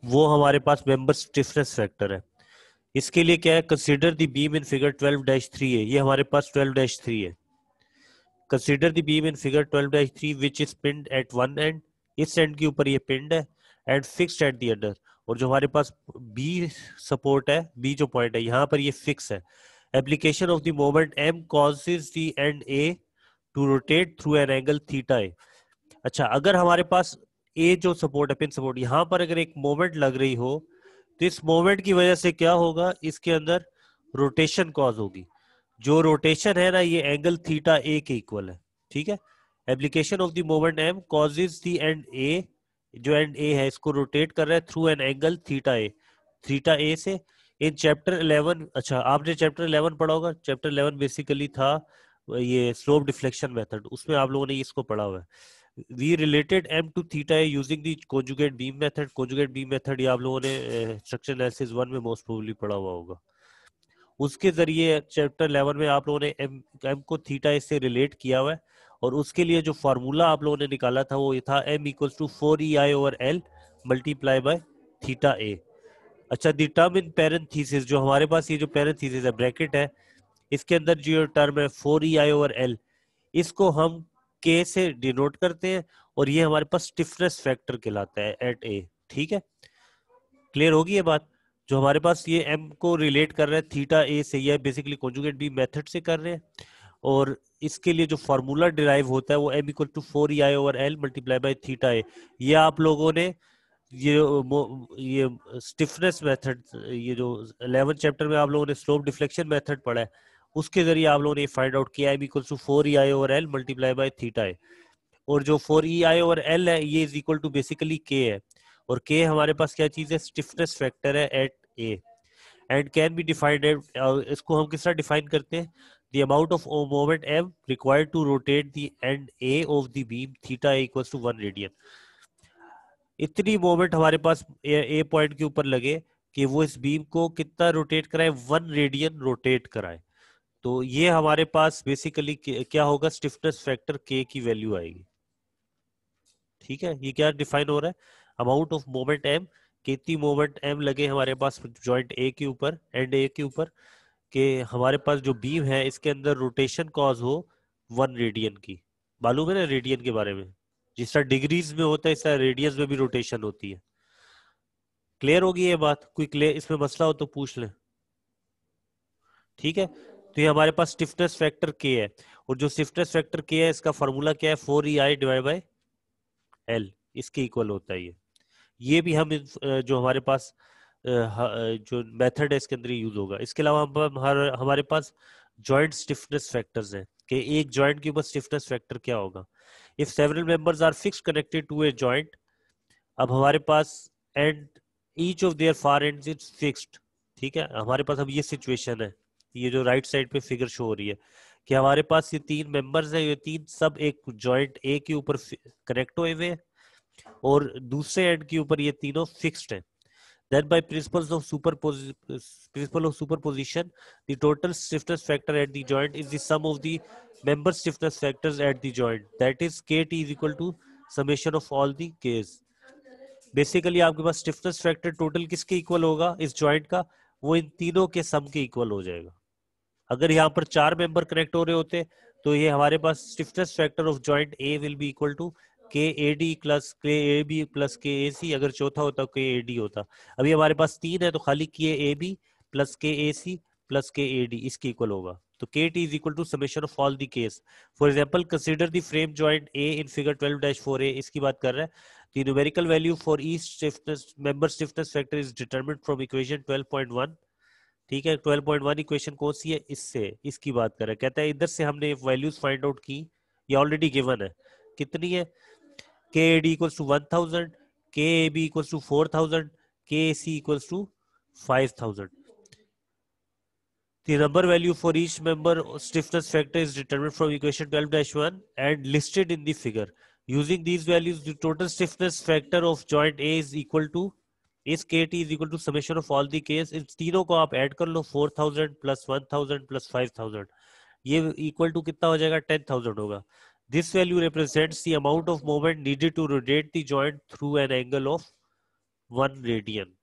वो हमारे पास member stiffness factor है। इसके लिए क्या है, consider the beam in figure 12-3 है, ये हमारे पास 12-3 है। Consider the beam in figure 12-3 which is pinned at one end, इस एंड के ऊपर ये पिन्ड है, and fixed at the other, और जो हमारे पास बी सपोर्ट है, बी जो पॉइंट है यहाँ पर ये फिक्स है। Application of the moment M causes the end A to rotate through an angle theta A. अच्छा, अगर हमारे पास ए जो सपोर्ट है, पिन सपोर्ट, यहाँ पर अगर एक मोमेंट लग रही हो, तो इस मोमेंट की वजह से क्या होगा, इसके अंदर रोटेशन कॉज होगी। जो रोटेशन है ना, ये एंगल थीटा ए के इक्वल है। ठीक है, application of the moment M causes the end A, जो एंड ए है इसको रोटेट कर रहा है through an angle theta A, theta A से। इन चैप्टर 11, अच्छा आपने चैप्टर 11 पढ़ा होगा, चैप्टर 11 बेसिकली था ये स्लोप डिफ्लेक्शन मेथड, उसमें आप लोगों ने इसको पढ़ा हुआ है। We related M to theta A using the conjugate beam method. Conjugate beam method ये आप लोगों ने स्ट्रक्चर एनालिसिस 1 में मोस्ट प्रोबेबली पढ़ा हुआ होगा। उसके जरिए चैप्टर 11 में आप लोगों ने एम को थीटा ए से रिलेट किया हुआ है, और उसके लिए जो फार्मूला आप लोगों ने निकाला था वो ये था M equals to 4EI/L multiply by theta A. अच्छा, दी टर्म इन पैरेंथेसिस, जो हमारे पास ये जो पैरेंथेसिस है, ब्रैकेट है, इसके अंदर जो टर्म है 4EI/L, इसको हम के से डिनोट करते हैं, और ये हमारे पास स्टिफनेस फैक्टर कहलाता है एट ए। ठीक है, क्लियर होगी ये बात। जो हमारे पास ये एम को रिलेट कर रहा है थीटा ए से, ये बेसिकली कॉन्जुगेट बी मेथड से कर रहे हैं, और इसके लिए जो फार्मूला डिराइव होता है वो M equal to 4EI/L multiply by theta A. ये आप लोगों ने ये ये स्टिफनेस मेथड, ये जो 11 चैप्टर में आप लोगों ने स्लोप डिफ्लेक्शन मेथड पढ़ा है, उसके जरिए आप लोगों ने फाइंड आउट किया M equal to 4EI/L multiply by theta A. और जो 4EI/L है ये इज इक्वल टू बेसिकली के है, और के हमारे पास क्या चीज है, स्टिफनेस फैक्टर है at A, and can be defined, इसको हम किस तरह डिफाइन करते हैं, the amount of moment M required to rotate the end A of the beam theta equals to 1 radian. इतनी मोमेंट हमारे पास ए पॉइंट के ऊपर लगे कि वो इस बीम को कितना रोटेट कराए, 1 रेडियन रोटेट कराए, तो ये हमारे पास बेसिकली क्या होगा, स्टिफनेस फैक्टर के की वैल्यू आएगी। ठीक है, ये क्या डिफाइन हो रहा है, अमाउंट ऑफ मोमेंट एम, कितनी मोमेंट एम लगे हमारे पास जॉइंट ए के ऊपर, एंड ए के ऊपर, कि हमारे पास जो बीम है इसके अंदर रोटेशन कॉज हो 1 रेडियन की। मालूम है ना रेडियन के बारे में, जिस तरह डिग्रीज में होता है इस तरह रेडियंस में भी रोटेशन होती है। क्लियर होगी ये बात, कोई क्लियर इसमें मसला हो तो पूछ लें। ठीक है, तो ये हमारे पास स्टिफनेस फैक्टर के है, और जो स्टिफनेस फैक्टर के है इसका फॉर्मूला क्या है, 4EI/L, इसके इक्वल होता है ये भी हम जो हमारे पास जो मेथड है इसके अंदर यूज होगा। इसके अलावा हमारे पास जॉइंट स्टिफनेस फैक्टर्स हैं, कि एक जॉइंट के ऊपर स्टिफनेस फैक्टर क्या होगा। If several members are fix connected to a joint, अब हमारे पास end each of their far ends is fixed. ठीक है, हमारे पास अब ये सिचुएशन है, ये जो राइट साइड पे फिगर शो हो रही है, कि हमारे पास ये 3 मेंबर्स हैं, ये 3 सब एक जॉइंट ए के ऊपर कनेक्ट हुए हुए हैं, और दूसरे एंड के ऊपर ये तीनों फिक्स्ड हैं। Then by principle of superposition, the total stiffness factor at the joint is the sum of the member stiffness factors at the joint. That is Kt is equal to summation of all the Ks. Basically आपके पास stiffness factor total किसके equal होगा, इस joint का, वो इन तीनों के सम के equal हो जाएगा। अगर यहाँ पर 4 मेंबर कनेक्ट हो रहे होते तो ये हमारे पास stiffness factor of joint A will be equal to K A D plus के ए बी प्लस के ए सी, अगर चौथा होता के ए डी होता। अभी हमारे पास 3 है तो खाली के ए बी प्लस के ए सी प्लस के ए डी इसके इक्वल होगा, तो K T is equal to summation of all the case. For example consider the frame joint A in figure 12-4 A, इसकी बात कर रहा है। The numerical value for each stiffness member stiffness factor is determined from equation 12.1। ठीक है, 12.1 equation कौन सी है, इससे इसकी बात कर रहा है। कहता है इधर से हमने वैल्यूज फाइंड आउट की, ये ऑलरेडी गिवन है, कितनी है, के ए डी इक्वल्स टू 1000, के ए बी इक्वल्स टू 4000, के ए सी equals to 5000। The number value for each member stiffness factor is determined from equation 12-1 and listed in the figure. Using these values, the total stiffness factor of joint A is equal to, इस KT is equal to summation of all the Ks। इन तीनों को आप add कर लो, 4000 plus 1000 plus 5000, ये equal to कितना हो जाएगा, 10000 होगा। This value represents the amount of moment needed to rotate the joint through an angle of 1 radian.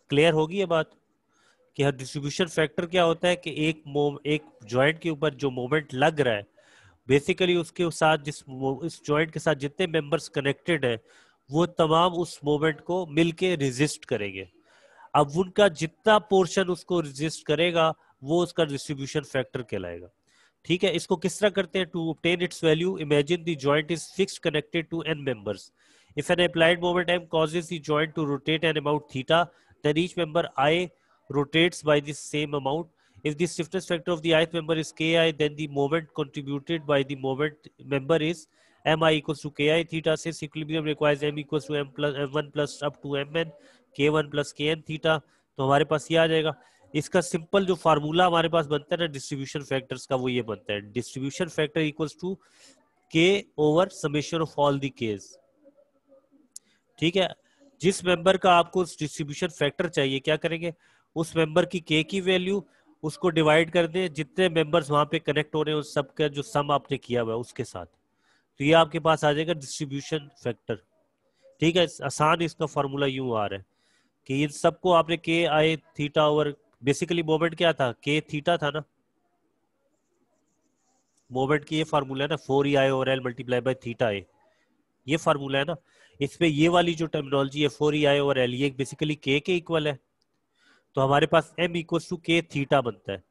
Clear होगी ये बात कि हर डिस्ट्रीब्यूशन फैक्टर क्या होता है कि एक जॉइंट के ऊपर जो मोमेंट लग रहा है, बेसिकली उसके साथ इस जॉइंट के साथ जितने मेंबर्स कनेक्टेड है वो तमाम उस मोमेंट को मिलके रेजिस्ट करेंगे। अब उनका जितना पोर्शन उसको रेजिस्ट करेगा वो उसका डिस्ट्रीब्यूशन फैक्टर कहलाएगा। ठीक है, इसको किस तरह करते हैं? To obtain its value, imagine the joint is fixed connected to n members. If an applied moment m causes the joint to rotate an amount theta, then each member I rotates by the same amount. If the stiffness factor of the ith member is ki, then the moment contributed by the moment member is mi equals to ki theta. Since equilibrium requires m equals to m1 plus up to mn, k1 plus kn theta, तो हमारे पास ये आ जाएगा। इसका simple जो formula हमारे पास बनता है ना डिस्ट्रीब्यूशन फैक्टर्स का, वो ये बनता है डिस्ट्रीब्यूशन फैक्टर इक्वल्स टू के over summation of all the case. ठीक है, जिस मेंबर का आपको डिस्ट्रीब्यूशन फैक्टर चाहिए क्या करेंगे, उस मेंबर की के की वैल्यू उसको डिवाइड कर दें जितने मेंबर्स वहां पे कनेक्ट हो रहे हैं उस सब का जो सम आपने किया हुआ है उसके साथ, तो ये आपके पास आ जाएगा डिस्ट्रीब्यूशन फैक्टर। ठीक है, आसान इसका फॉर्मूला यूं आ रहा है कि इन सबको आपने के आई थीटा ओवर, बेसिकली मोमेंट क्या था, के थीटा था ना, मोमेंट की ये फार्मूला है ना, 4 over L multiply by theta A, ये फार्मूला है ना। इसमें ये वाली जो टर्मिनोलॉजी है 4 ओवर एल, ये बेसिकली के इक्वल है, तो हमारे पास एम इक्वल टू के थीटा बनता है।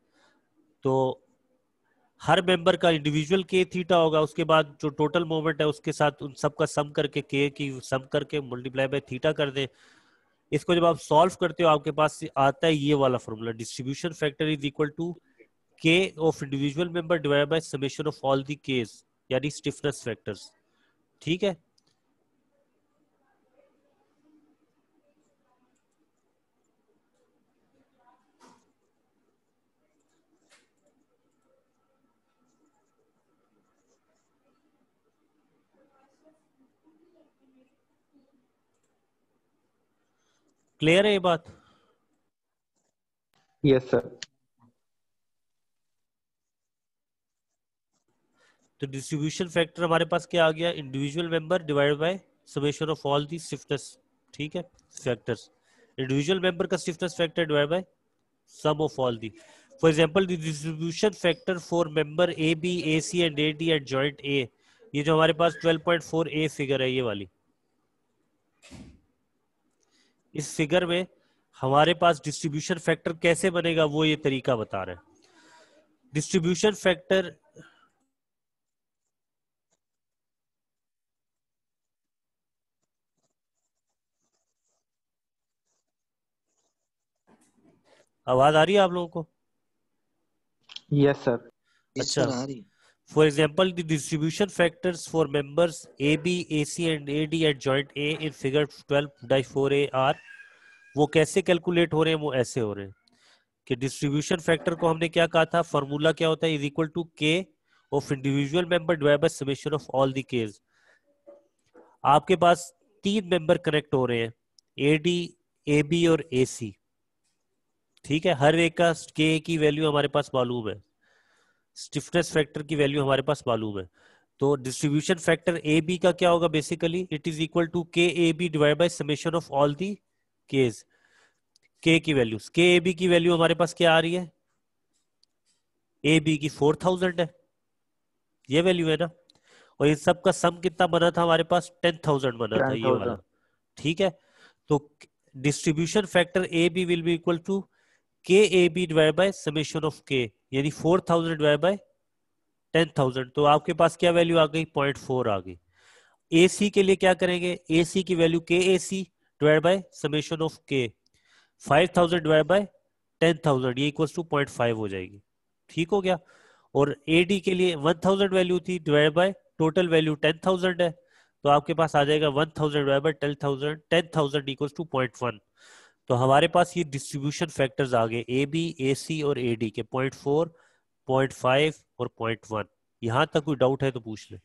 तो हर मेंबर का इंडिविजुअल के थीटा होगा, उसके बाद जो टोटल मोमेंट है उसके साथ उन सब का सम करके के की सम करके मल्टीप्लाई बाय थीटा कर दें। इसको जब आप सॉल्व करते हो आपके पास आता है ये वाला formula, distribution factor is equal to K of individual member divided by summation of all the K's, यानी stiffness factors। ठीक है, क्लियर है ये बात? Yes sir. तो डिस्ट्रीब्यूशन फैक्टर हमारे पास क्या आ गया, individual member divided by summation of all the stiffness. ठीक है, फैक्टर्स, इंडिविजुअल मेंबर का stiffness factor divide by sum of all the. For example the distribution factor for member A B A C and A D at joint A, ये जो हमारे पास 12.4 a figure है ये वाली, इस फिगर में हमारे पास डिस्ट्रीब्यूशन फैक्टर कैसे बनेगा वो ये तरीका बता रहा है। डिस्ट्रीब्यूशन फैक्टर आवाज आ रही है आप लोगों को? Yes sir. अच्छा, for example the distribution factors for members A B A C and A D at joint A in figure 12-4 are, वो कैसे कैलकुलेट हो रहे हैं, वो ऐसे हो रहे हैं कि डिस्ट्रीब्यूशन फैक्टर को हमने क्या कहा था, फॉर्मूला क्या होता है, इज इक्वल टू के of individual member divided by summation of all the case. आपके पास 3 मेंबर कनेक्ट हो रहे हैं, ए डी ए बी और ए सी। ठीक है, हर एक का के की वैल्यू हमारे पास मालूम है, स्टिफनेस फैक्टर की वैल्यू हमारे पास मालूम है, तो डिस्ट्रीब्यूशन फैक्टर ए बी का क्या होगा, basically it is equal to K A B divide by summation of all the K's. K की वैल्यू, के ए बी की वैल्यू हमारे पास क्या आ रही है, ए बी की 4000 है, ये वैल्यू है ना, और इन सब का सम कितना बना था हमारे पास, 10,000 बना था ये वाला। ठीक है, तो distribution factor A B will be equal to K A B divide by summation of K, यानी 4000 डिवाइड बाय 10,000, तो आपके पास क्या वैल्यू आ गई, 0.4 आ गई। ए सी के लिए क्या करेंगे, ए सी की वैल्यू के ए सी डिवाइड बाय समेशन ऑफ के, 5000 डिवाइड बाय 10,000, ये इक्वल टू 0.5 हो जाएगी। ठीक हो गया, और ए डी के लिए 1000 वैल्यू थी डिवाइड बाय टोटल वैल्यू 10,000 है, तो आपके पास आ जाएगा 1000 डिवाइड बाय 10,000, 10,000 इक्वल टू 0.1। तो हमारे पास ये डिस्ट्रीब्यूशन फैक्टर्स आ गए ए बी ए सी और ए डी के, 0.4, 0.5 और 0.1। यहां तक कोई डाउट है तो पूछ ले।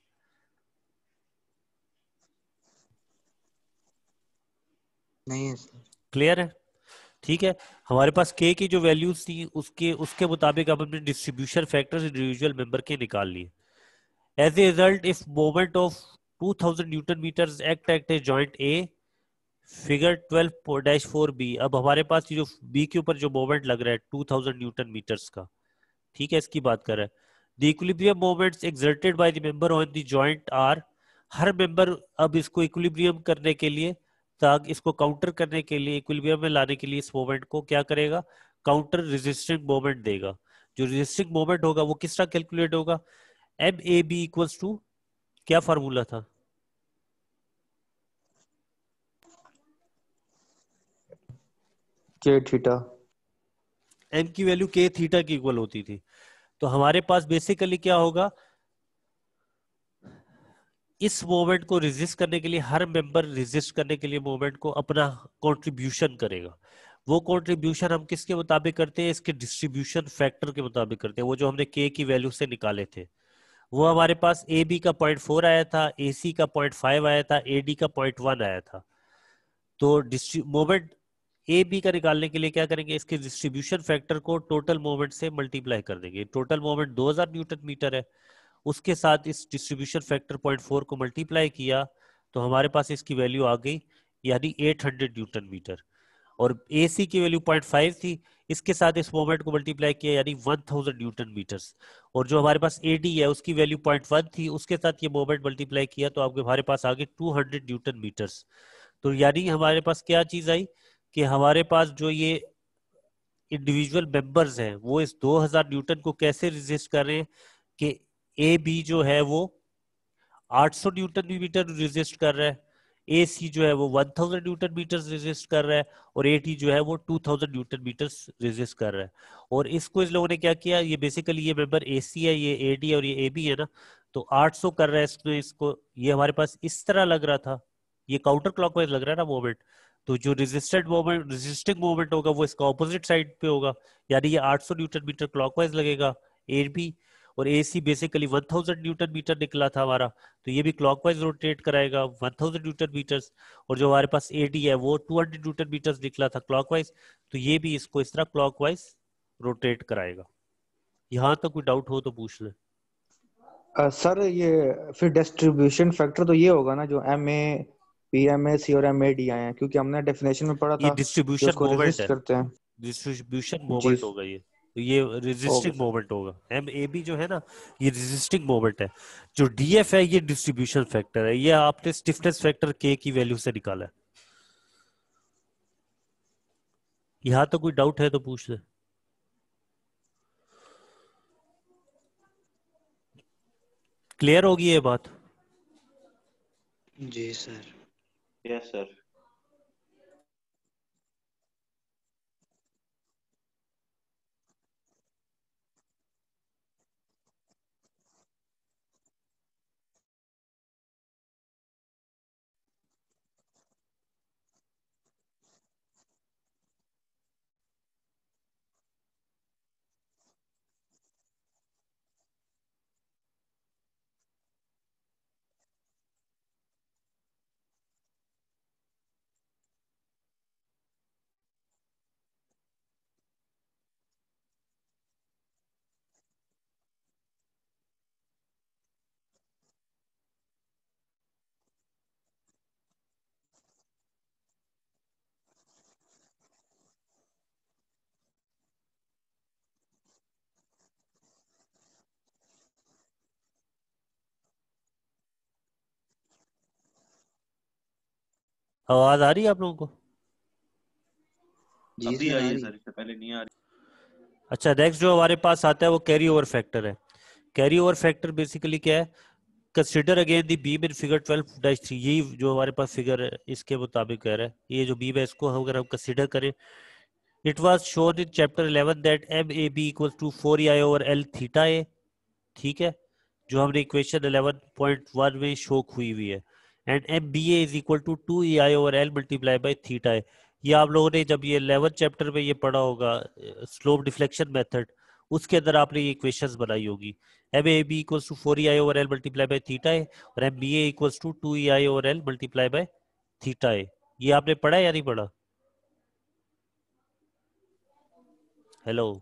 नहीं है, क्लियर है? ठीक है, हमारे पास के की जो वैल्यूज थी उसके मुताबिक अब हमने डिस्ट्रीब्यूशन फैक्टर्स इंडिविजुअल मेंबर के निकाल लिए। As a result, if moment of 2000 newton metres act at a joint A figure 12-4 B. अब हमारे पास ये जो बी के ऊपर जो मोमेंट लग रहा है 2000 न्यूटन मीटर्स का, ठीक है, इसकी बात कर रहा है। The equilibrium moments exerted by the member on the joint are, हर मेंबर अब इसको इक्विलिब्रियम करने के लिए, ताकि इसको काउंटर करने के लिए, इक्विलिब्रियम में लाने के लिए इस मोमेंट को क्या करेगा, काउंटर रेजिस्टिंग मोमेंट देगा। जो रेजिस्टिंग मोमेंट होगा वो किस तरह कैलकुलेट होगा, M A B equals to, क्या फार्मूला था, के थीटा। एम की वैल्यू के थीटा की इक्वल होती थी। तो हमारे पास बेसिकली क्या होगा, इस मोमेंट को रेजिस्ट करने के लिए हर मेंबर रेजिस्ट करने के लिए मोमेंट को अपना कंट्रीब्यूशन करेगा। वो कंट्रीब्यूशन हम किसके मुताबिक करते हैं, इसके डिस्ट्रीब्यूशन फैक्टर के मुताबिक करते हैं, वो जो हमने के की वैल्यू से निकाले थे। वो हमारे पास ए बी का 0.4 आया था, ए सी का 0.5 आया था, ए डी का 0.1 आया था। तो मोमेंट ए बी का निकालने के लिए क्या करेंगे, इसके डिस्ट्रीब्यूशन फैक्टर को टोटल मोमेंट से मल्टीप्लाई कर देंगे। टोटल मोमेंट 2000 न्यूटन मीटर है, उसके साथ इस डिस्ट्रीब्यूशन फैक्टर 0.4 को मल्टीप्लाई किया तो हमारे पास इसकी वैल्यू आ गई, यानी 800 न्यूटन मीटर। और ए सी की वैल्यू 0.5 थी, इसके साथ इस मोमेंट को मल्टीप्लाई किया यानी 1000 न्यूटन मीटर्स। और जो हमारे पास ए डी है उसकी वैल्यू 0.1 थी, उसके साथ ये मोमेंट मल्टीप्लाई किया तो आपके हमारे पास आ गए 200 न्यूटन मीटर्स। तो यानी हमारे पास क्या चीज आई कि हमारे पास जो ये इंडिविजुअल मेंबर्स हैं वो इस 2000 न्यूटन को कैसे रेजिस्ट कर रहे हैं, कि ए बी जो है वो 800 न्यूटन मीटर रेजिस्ट कर रहा है, ए सी जो है वो 1000 न्यूटन मीटर रेजिस्ट कर रहा है, और ए टी जो है वो 2000 न्यूटन मीटर रेजिस्ट कर रहा है। और इसको इस लोगों ने क्या किया, ये बेसिकली ये मेंबर ए सी है, ये ए डी है और ये ए बी है ना, तो 800 कर रहा है इसमें, इसको ये हमारे पास इस तरह लग रहा था, ये काउंटर क्लॉकवाइज लग रहा है ना मोमेंट। तो जो रेजिस्टेंट मोमेंट, रेजिस्टिंग मोमेंट होगा वो इसका ऑपोजिट साइड पे होगा, यानी ये 800 न्यूटन मीटर क्लॉकवाइज लगेगा ए बी। और ए सी बेसिकली 1000 न्यूटन मीटर निकला था हमारा, तो ये भी क्लॉकवाइज रोटेट कराएगा 1000 न्यूटन मीटर्स। और जो हमारे पास एडी है वो 200 न्यूटन मीटर्स निकला था क्लॉकवाइज, तो ये भी इसको इस तरह क्लॉकवाइज रोटेट कराएगा। यहां तक कोई डाउट हो तो पूछ ले। सर ये फिर डिस्ट्रीब्यूशन फैक्टर तो ये होगा ना जो M A P M A C और एम ए डी आए हैं, क्योंकि हमने डेफिनेशन में पढ़ा ये था कि डिस्ट्रीब्यूशन उसको मोमेंट रेजिस्ट है, करते हैं। डिस्ट्रीब्यूशन जी। मोमेंट होगा ये, तो ये ओके रेजिस्टिंग सर। मोमेंट होगा। एम ए बी जो है ना, ये रेजिस्टिंग मोमेंट है। जो डीएफ है ये डिस्ट्रीब्यूशन फैक्टर है, ये आपने स्टिफनेस फैक्टर के की वैल्यू से निकाला है। यहाँ तो कोई डाउट है तो पूछ ले। क्लियर होगी ये बात। जी सर। Yes sir. आवाज आ रही है आप लोगों को। जी अभी सर आई आ है रही। सर, इससे पहले नहीं आ रही। अच्छा, नेक्स्ट जो हमारे पास आता है वो कैरी ओवर फैक्टर है। कैरी ओवर फैक्टर बेसिकली क्या है, consider again the beam in figure 12-3, यही जो हमारे पास फिगर है इसके मुताबिक कह रहा है, ये जो बीम है इसको अगर हम कंसिडर करें, it was shown in chapter 11 that M A B equal to 4 I over L theta A, ठीक है, जो हमने इक्वेशन 11.1 में शो हुई हुई है। And M B A is equal to 2 E I over L multiply by theta A. ये आप लोगों ने जब ये 11 चैप्टर में ये पढ़ा होगा, स्लोप डिफ्लेक्शन मेथड, उसके अंदर आपने ये इक्वेशंस बनाई होगी। M A B equals to 4 E I over L multiply by theta A, और M B A equals to 2 E I over L multiply by theta A. ये आपने पढ़ा है या नहीं पढ़ा? हेलो,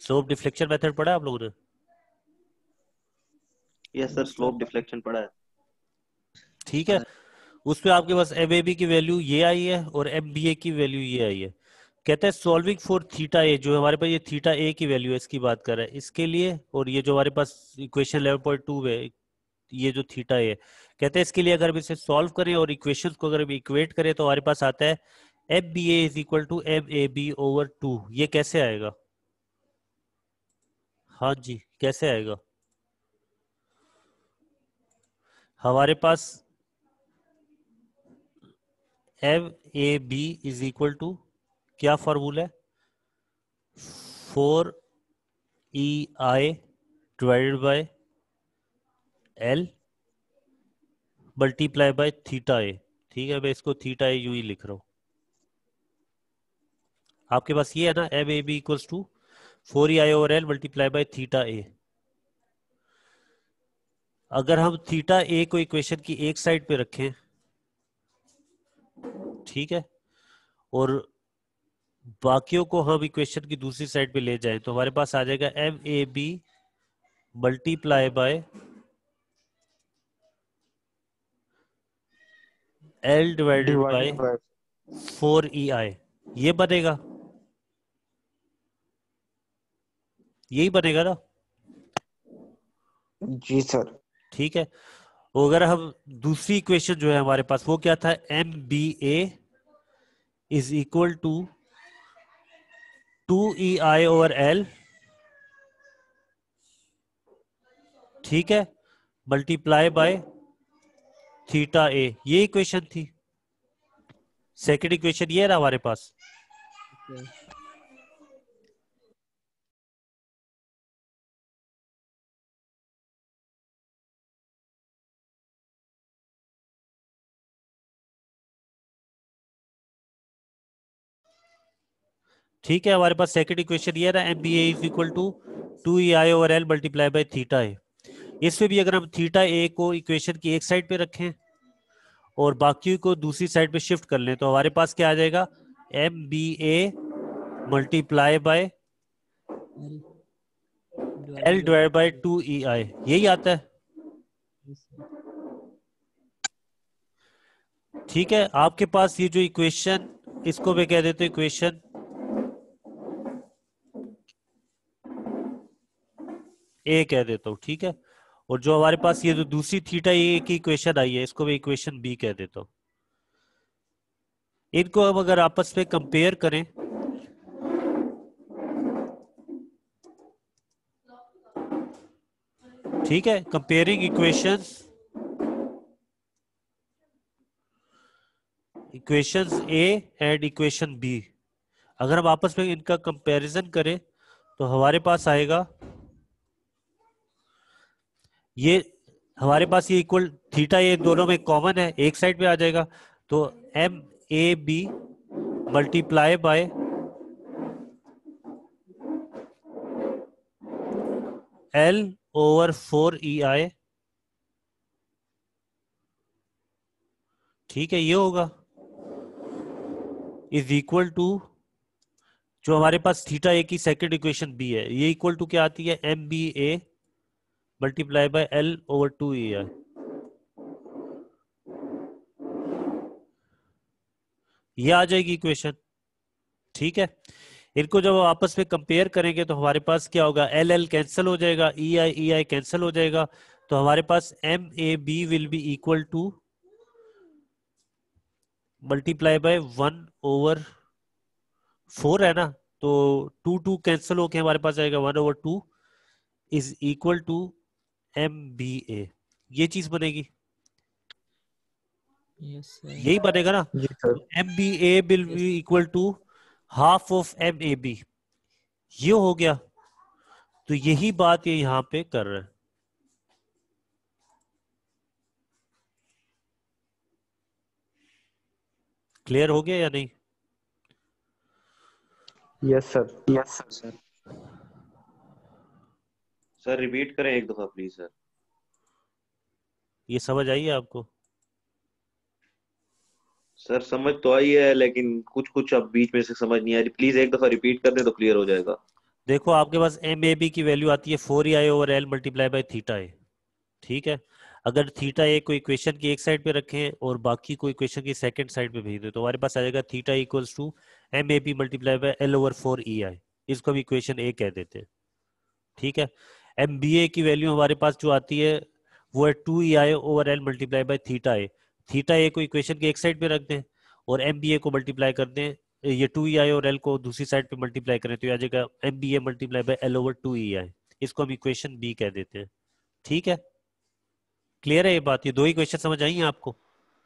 स्लोप डिफ्लेक्शन मेथड पढ़ा है आप लोगों ने? यस सर, स्लोप डिफ्लेक्शन पड़ा है। ठीक है, उसमें आपके पास एम ए बी की वैल्यू ये आई है और एम बी ए की वैल्यू ये आई है। कहते हैं सॉल्विंग फॉर थीटा ए, जो हमारे पास ये थीटा ए की वैल्यू है इसकी बात कर रहे हैं इसके लिए, और ये जो हमारे पास इक्वेशन 11.2 है ये जो थीटा ए, कहते हैं इसके लिए अगर हम इसे सॉल्व करें और इक्वेशंस को अगर हम इक्वेट करें तो हमारे पास आता है M B A is equal to M A B over 2। ये कैसे आएगा? हाँ जी, कैसे आएगा? हमारे पास M A B is equal to क्या फॉर्मूला है? 4 EI divided by L multiply by theta A. ठीक है, मैं इसको थीटा ए यूं ही लिख रहा हूं। आपके पास ये है ना, M A B equals to 4 EI over L multiply by theta A. अगर हम थीटा ए को इक्वेशन की एक साइड पे रखें, ठीक है, और बाकियों को हम इक्वेशन की दूसरी साइड पे ले जाएं तो हमारे पास आ जाएगा M A B multiply by L divided by divided by 4 EI। ये बनेगा, यही बनेगा ना? जी सर। ठीक है, और अगर हम दूसरी इक्वेशन जो है हमारे पास वो क्या था, M B A is equal to 2 EI over L, ठीक है, मल्टीप्लाई बाय थीटा ए। ये इक्वेशन थी, सेकंड इक्वेशन ये है ना हमारे पास। ठीक है, हमारे पास सेकंड इक्वेशन ये है ना, M B A is equal to 2 EI over L multiply by theta A. इसमें भी अगर हम थीटा ए को इक्वेशन की एक साइड पे रखें और बाकी को दूसरी साइड पे शिफ्ट कर लें तो हमारे पास क्या आ जाएगा, M B A multiply by L divide by 2 EI। यही आता है। ठीक है, आपके पास ये जो इक्वेशन, इसको मैं कह देता हूं इक्वेशन ए कह देता हूं, ठीक है, और जो हमारे पास ये जो दूसरी थीटा ए की इक्वेशन आई है इसको मैं इक्वेशन बी कह देता हूं। इनको हम अगर आपस में कंपेयर करें ठीक है, comparing equations A and equation B, अगर हम आपस में इनका कंपैरिजन करें तो हमारे पास आएगा ये, हमारे पास ये इक्वल थीटा ए दोनों में कॉमन है, एक साइड पे आ जाएगा, तो M A B multiply by L over 4 EI, ठीक है, ये होगा इज इक्वल टू जो हमारे पास थीटा ए की सेकंड इक्वेशन बी है, ये इक्वल टू क्या आती है, M B A multiply by L over 2 EI। ये आ जाएगी इक्वेशन। ठीक है, इनको जब हम आपस में कंपेयर करेंगे तो हमारे पास क्या होगा, एल एल कैंसिल हो जाएगा, ई आई कैंसिल हो जाएगा, तो हमारे पास M A B will be equal to multiply by 1/4 है ना, तो 2 कैंसिल होके हमारे पास आएगा 1/2 is equal to M B A. ये चीज बनेगी, यही बनेगा ना। जी sir. M B A will be equal to half of M A B, ये हो गया। तो यही बात ये यहां पे कर रहे हैं। क्लियर हो गया या नहीं? Yes sir. Yes sir. Sir repeat करें एक दफा प्लीज सर। ये समझ आई है आपको? सर समझ तो आई है लेकिन कुछ कुछ अब बीच में से समझ नहीं आ रही, प्लीज एक दफा रिपीट कर दे तो क्लियर हो जाएगा। देखो आपके पास एम ए बी की वैल्यू आती है 4 EI over L multiply by theta A. ठीक है। अगर थीटा ए को इक्वेशन की एक साइड पे रखें और बाकी को इक्वेशन की सेकंड साइड पे भेज दें तो हमारे पास आ जाएगा theta equals to M A B multiply by L over 4 E I. इसको हम इक्वेशन ए कह देते हैं। ठीक है। एम बी ए की वैल्यू हमारे पास जो आती है वो है 2 E I over L multiply by theta A. Theta A को इक्वेशन की एक साइड पे रख दें और एम बी ए को मल्टीप्लाई कर दें, ये 2 ई आई और एल को दूसरी साइड पे मल्टीप्लाई करें तो ये आ जाएगा M B A multiply by L over 2 E I. इसको हम इक्वेशन बी कह देते हैं। ठीक है, क्लियर है ये बात? ये दो ही क्वेश्चन समझ आई हैं आपको?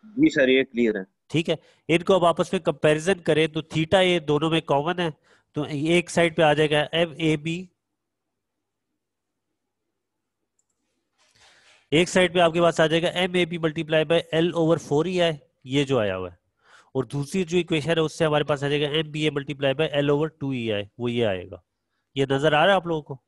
जी सर ये क्लियर है। ठीक है। इनको अब आपस में कंपैरिजन करें तो थीटा ए दोनों में कॉमन है तो एक साइड पे आ जाएगा एम ए बी, एक साइड पे आपके पास आ जाएगा M A B multiply by L over 4 E I, ये जो आया हुआ है, और दूसरी जो इक्वेशन है उससे हमारे पास आ जाएगा M B A multiply by L over 2 E I, वो ये आएगा। ये नजर आ रहा है आप लोगों को?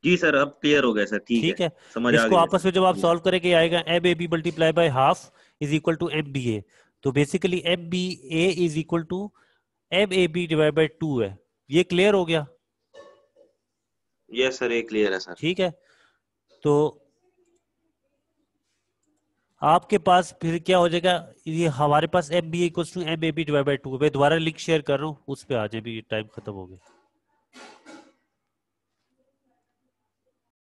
जी सर अब क्लियर हो गया सर। ठीक है। समझ आ इसको गया आपस सर। में जब आप जी। सॉल्व करेंगे आएगा M A B multiply by half is equal to M B A. तो basically M B A is equal to M A B divide by 2 है। ये क्लियर हो गया? यस सर ये क्लियर है सर। ठीक है। तो आपके पास फिर क्या हो जाएगा, ये हमारे पास M B equal to M A B divide by 2। मैं दोबारा लिंक शेयर कर रहा हूँ, उस पर आ जाए, भी टाइम खत्म हो गया।